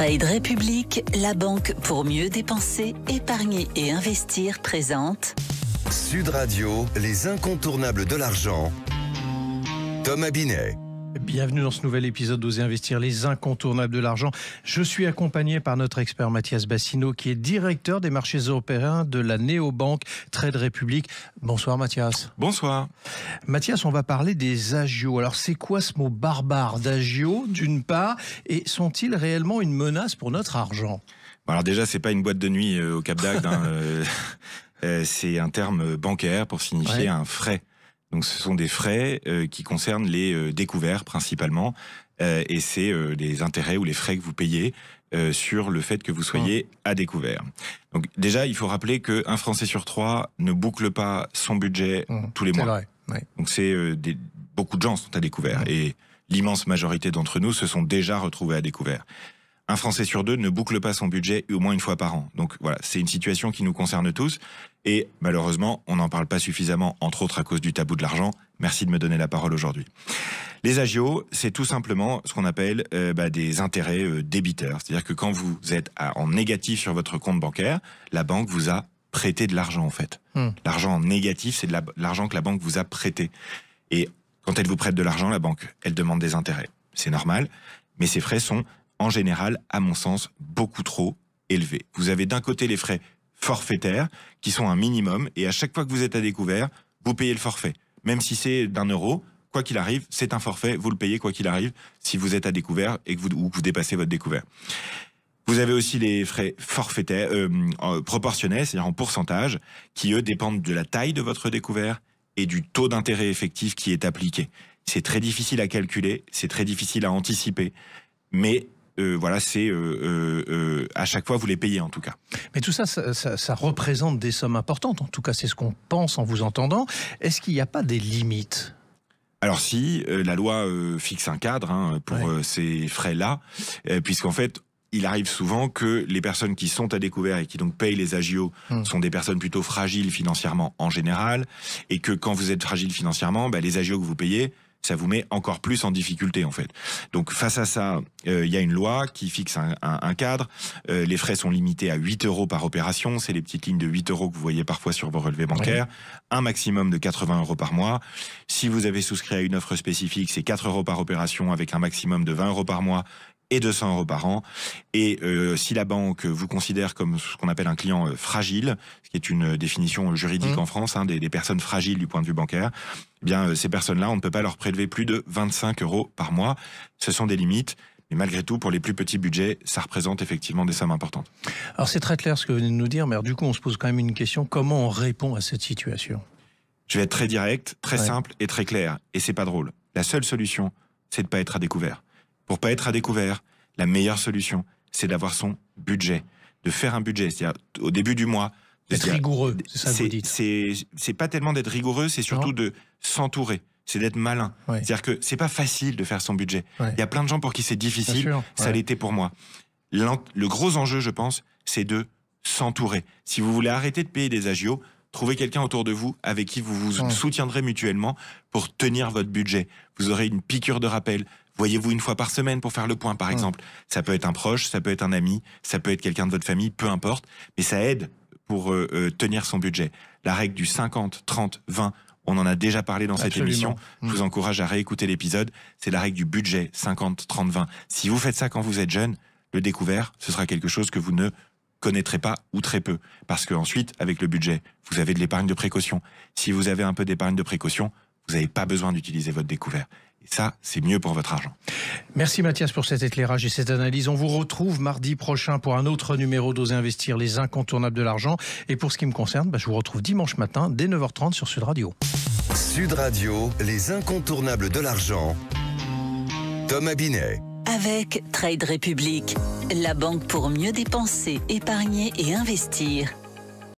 Trade République, la banque pour mieux dépenser, épargner et investir présente Sud Radio, les incontournables de l'argent. Thomas Binet. Bienvenue dans ce nouvel épisode d'Oser investir, les incontournables de l'argent. Je suis accompagné par notre expert Mathias Bassino, qui est directeur des marchés européens de la néobanque Trade République. Bonsoir Mathias. Bonsoir. Mathias, on va parler des agios. Alors c'est quoi ce mot barbare d'agio d'une part, et sont-ils réellement une menace pour notre argent? Alors déjà, c'est pas une boîte de nuit au Cap d'Agde. C'est un terme bancaire pour signifier un frais. Donc ce sont des frais qui concernent les découverts principalement, et c'est les intérêts ou les frais que vous payez sur le fait que vous soyez à découvert. Donc déjà, il faut rappeler qu'un Français sur 3 ne boucle pas son budget tous les mois. Vrai, ouais. Donc c'est beaucoup de gens sont à découvert, et l'immense majorité d'entre nous se sont déjà retrouvés à découvert. Un Français sur 2 ne boucle pas son budget au moins une fois par an. Donc voilà, c'est une situation qui nous concerne tous. Et malheureusement, on n'en parle pas suffisamment, entre autres à cause du tabou de l'argent. Merci de me donner la parole aujourd'hui. Les agios, c'est tout simplement ce qu'on appelle des intérêts débiteurs. C'est-à-dire que quand vous êtes en négatif sur votre compte bancaire, la banque vous a prêté de l'argent en fait. L'argent en négatif, c'est de l'argent que la banque vous a prêté. Et quand elle vous prête de l'argent, la banque, elle demande des intérêts. C'est normal, mais ces frais sont en général, à mon sens, beaucoup trop élevés. Vous avez d'un côté les frais forfaitaires, qui sont un minimum, et à chaque fois que vous êtes à découvert, vous payez le forfait. Même si c'est d'€1, quoi qu'il arrive, c'est un forfait, vous le payez quoi qu'il arrive, si vous êtes à découvert et que vous dépassez votre découvert. Vous avez aussi les frais forfaitaires, proportionnels, c'est-à-dire en pourcentage, qui eux dépendent de la taille de votre découvert et du taux d'intérêt effectif qui est appliqué. C'est très difficile à calculer, c'est très difficile à anticiper, mais c'est à chaque fois vous les payez en tout cas. Mais tout ça représente des sommes importantes. En tout cas, c'est ce qu'on pense en vous entendant. Est-ce qu'il n'y a pas des limites? Alors si, la loi fixe un cadre pour ces frais-là, puisqu'en fait, il arrive souvent que les personnes qui sont à découvert et qui donc payent les agios sont des personnes plutôt fragiles financièrement en général, et que quand vous êtes fragile financièrement, les agios que vous payez, ça vous met encore plus en difficulté en fait. Donc face à ça, il y a une loi qui fixe un cadre. Les frais sont limités à 8 € par opération. C'est les petites lignes de 8 € que vous voyez parfois sur vos relevés bancaires. Un maximum de 80 € par mois. Si vous avez souscrit à une offre spécifique, c'est 4 € par opération avec un maximum de 20 € par mois et 200 € par an. Et si la banque vous considère comme ce qu'on appelle un client fragile, ce qui est une définition juridique en France, des personnes fragiles du point de vue bancaire, eh bien ces personnes-là, on ne peut pas leur prélever plus de 25 € par mois. Ce sont des limites. Mais malgré tout, pour les plus petits budgets, ça représente effectivement des sommes importantes. Alors c'est très clair ce que vous venez de nous dire, mais alors, du coup on se pose quand même une question. Comment on répond à cette situation? Je vais être très direct, très simple et très clair. Et c'est pas drôle. La seule solution, c'est de pas être à découvert. Pour pas être à découvert, la meilleure solution, c'est d'avoir son budget, de faire un budget, c'est-à-dire au début du mois. D'être rigoureux, c'est ça que vous dites. C'est pas tellement d'être rigoureux, c'est surtout de s'entourer, c'est d'être malin. C'est-à-dire que c'est pas facile de faire son budget. Il y a plein de gens pour qui c'est difficile, ça l'était pour moi. Le gros enjeu, je pense, c'est de s'entourer. Si vous voulez arrêter de payer des agios, trouvez quelqu'un autour de vous avec qui vous vous soutiendrez mutuellement pour tenir votre budget. Vous aurez une piqûre de rappel. Voyez-vous une fois par semaine pour faire le point, par exemple. Ça peut être un proche, ça peut être un ami, ça peut être quelqu'un de votre famille, peu importe. Mais ça aide pour tenir son budget. La règle du 50, 30, 20, on en a déjà parlé dans cette émission. Je vous encourage à réécouter l'épisode. C'est la règle du budget 50, 30, 20. Si vous faites ça quand vous êtes jeune, le découvert, ce sera quelque chose que vous ne connaîtrez pas ou très peu. Parce qu'ensuite, avec le budget, vous avez de l'épargne de précaution. Si vous avez un peu d'épargne de précaution, vous n'avez pas besoin d'utiliser votre découvert. Et ça, c'est mieux pour votre argent. Merci Mathias pour cet éclairage et cette analyse. On vous retrouve mardi prochain pour un autre numéro d'Oser investir, les incontournables de l'argent. Et pour ce qui me concerne, je vous retrouve dimanche matin dès 9h30 sur Sud Radio. Sud Radio, les incontournables de l'argent. Thomas Binet. avec Trade République, la banque pour mieux dépenser, épargner et investir.